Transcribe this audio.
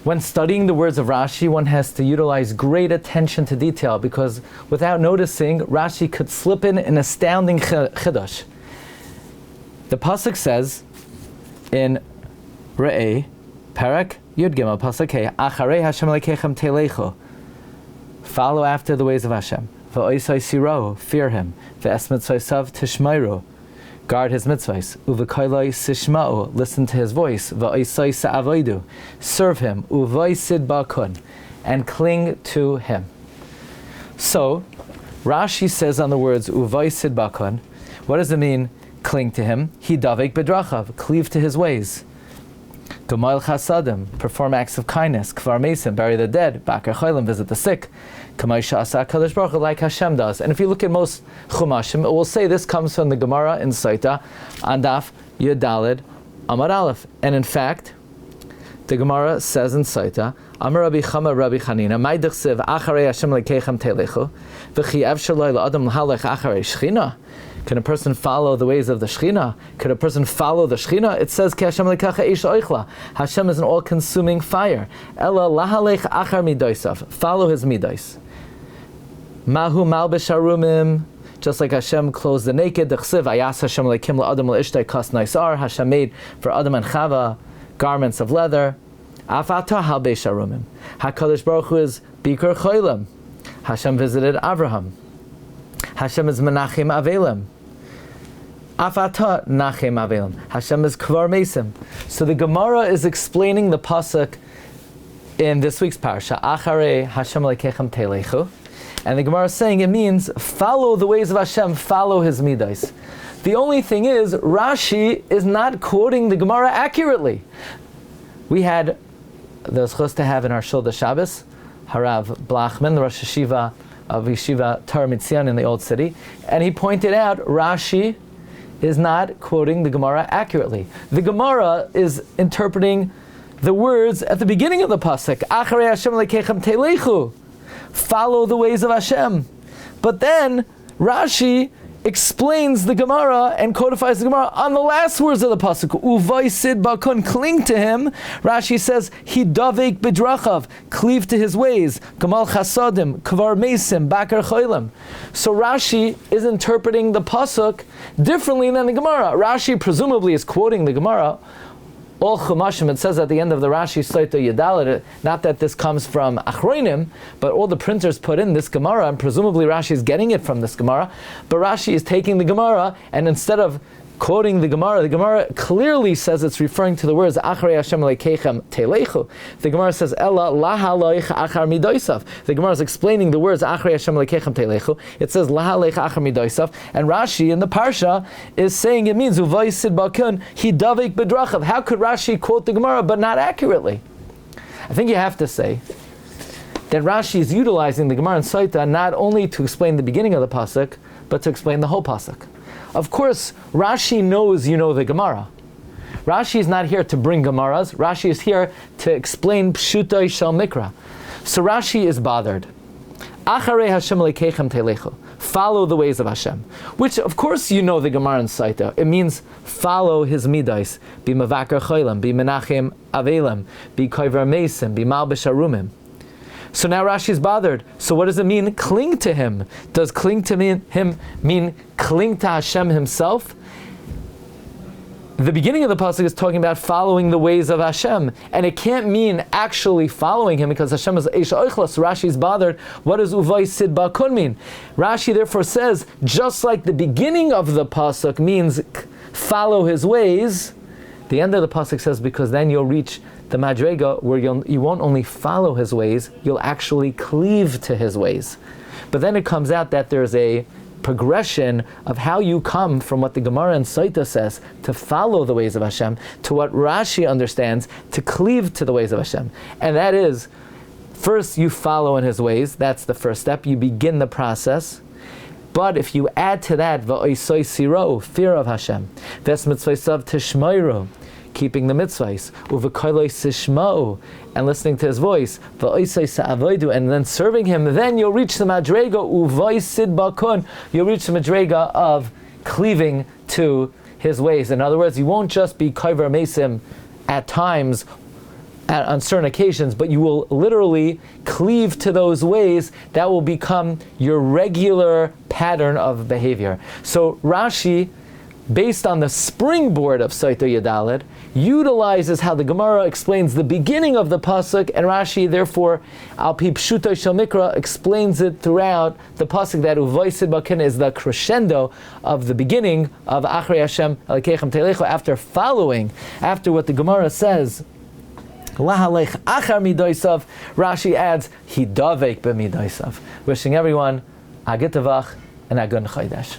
When studying the words of Rashi, one has to utilize great attention to detail, because without noticing, Rashi could slip in an astounding Chidush. The pasuk says in Re'eh, Perek Yud Gimel, pasuk Hey, Acharei Hashem Lekechem Telecho, follow after the ways of Hashem. V'oisai siro, fear Him. V'es mitzvaysav tishmayro, guard His mitzvahs. Uvekoiloi sishma'u, listen to His voice. V'oisai sa'avoidu, serve Him. Uvaisid bakun, and cling to Him. So, Rashi says on the words uvaisid bakun, what does it mean? Cling to Him. He davek bedrachav, cleave to His ways. Gamal chasadim, perform acts of kindness. Kvar mesim, bury the dead. Bakar cholim, visit the sick. Kamaisha asa kadosh baruch Hu, like Hashem does. And if you look at most Chumashim, it will say this comes from the Gemara in Saita, Andaf Yud Daled Amar Aleph. And in fact, the Gemara says in Saita, Amar Rabbi Chama Rabbi Chanina, Mai dechsev acharei Hashem lekechem telechu, v'chi evshar lo l'adam l'halech acharei shchina. Can a person follow the ways of the Shechina? Could a person follow the Shechina? It says, Ki Hashem lekacha eish oichla. Hashem is an all-consuming fire. Ela lahalech achar midoisav. Follow His midais. Mahu malbish harumim. Just like Hashem clothes the naked. Dechsiv ayas Hashem lekim la'adam la'ishtay kas naisar. Hashem made for Adam and Chava garments of leather. Afata halbish harumim. HaKadosh Baruch Hu is Bikur Choilim. Hashem visited Avraham. Hashem is Menachem Avelim. Afata Nachem Avelim. Hashem is Kvar Mesim. So the Gemara is explaining the pasuk in this week's Parsha, Acharei Hashem Lekechem Telechu. And the Gemara is saying it means follow the ways of Hashem, follow His midais. The only thing is, Rashi is not quoting the Gemara accurately. We had the zchus to have in our Shul the Shabbos, Harav Blachman, the Rosh Yeshiva of Yeshiva Torah Mitzion in the Old City, and he pointed out Rashi is not quoting the Gemara accurately. The Gemara is interpreting the words at the beginning of the pasuk, Acharei Hashem lekechem telechu, follow the ways of Hashem. But then Rashi explains the Gemara and codifies the Gemara on the last words of the pasuk. Uvaisid bakun, cling to Him. Rashi says, He davek bedrachav, cleave to His ways. Gamal chasadim, kvar mesim, bakar choilim. So Rashi is interpreting the pasuk differently than the Gemara. Rashi presumably is quoting the Gemara. All Chumashim, it says at the end of the Rashi Saita Yedalit, not that this comes from Achroinim, but all the printers put in this Gemara, and presumably Rashi is getting it from this Gemara, but Rashi is taking the Gemara, and instead of quoting the Gemara clearly says it's referring to the words Acharei Hashem lekechem telechu. The Gemara says Ella lahaloich achar midoisav. The Gemara is explaining the words Acharei Hashem lekechem telechu. It says lahaloich achar midoisav, and Rashi in the Parsha is saying it means uvaisid bakun he davek bedrachav. How could Rashi quote the Gemara but not accurately? I think you have to say that Rashi is utilizing the Gemara in Saita not only to explain the beginning of the pasuk, but to explain the whole pasuk. Of course, Rashi knows you know the Gemara. Rashi is not here to bring Gemaras. Rashi is here to explain Pshuto Shel Mikra. So Rashi is bothered. Acharei Hashem lekechem telechu. Follow the ways of Hashem. Which, of course, you know the Gemara in Saita. It means follow His midais. Be mavakar choilim. Be menachem avelim. Be koiver mesim. Be malbish harumim. So now Rashi is bothered. So what does it mean? Cling to Him. Does cling to Him mean cling to Hashem Himself? The beginning of the pasuk is talking about following the ways of Hashem, and it can't mean actually following Him because Hashem is Eish Oichla. So Rashi is bothered. What does Uvay Sid Bakun mean? Rashi therefore says, just like the beginning of the pasuk means follow His ways, the end of the pasuk says because then you'll reach the madrega where you won't only follow His ways, you'll actually cleave to His ways. But then it comes out that there's a progression of how you come from what the Gemara in Saita says to follow the ways of Hashem to what Rashi understands to cleave to the ways of Hashem. And that is, first you follow in His ways, that's the first step, you begin the process. But if you add to that, va'oisoi siro, fear of Hashem, ves mitzvaysav tishmayro, keeping the mitzvahs, uv'koiloi sishma'u, and listening to His voice, v'oisei sa'avoidu, and then serving Him, then you'll reach the madrega, uv'oisid bakun, you'll reach the madrega of cleaving to His ways. In other words, you won't just be koiver mesim at times, on certain occasions, but you will literally cleave to those ways. That will become your regular pattern of behavior. So Rashi, based on the springboard of Saito Yadalid, utilizes how the Gemara explains the beginning of the pasuk, and Rashi, therefore, al pi Pshuto Shel Mikra, explains it throughout the pasuk that Uvoisid Bakin is the crescendo of the beginning of Achrei Hashem Elokeichem Teilecho, after what the Gemara says. Lahalech achar midoisav, Rashi adds, Hidavek b'midoisav. Wishing everyone a good tavach and a good chodesh.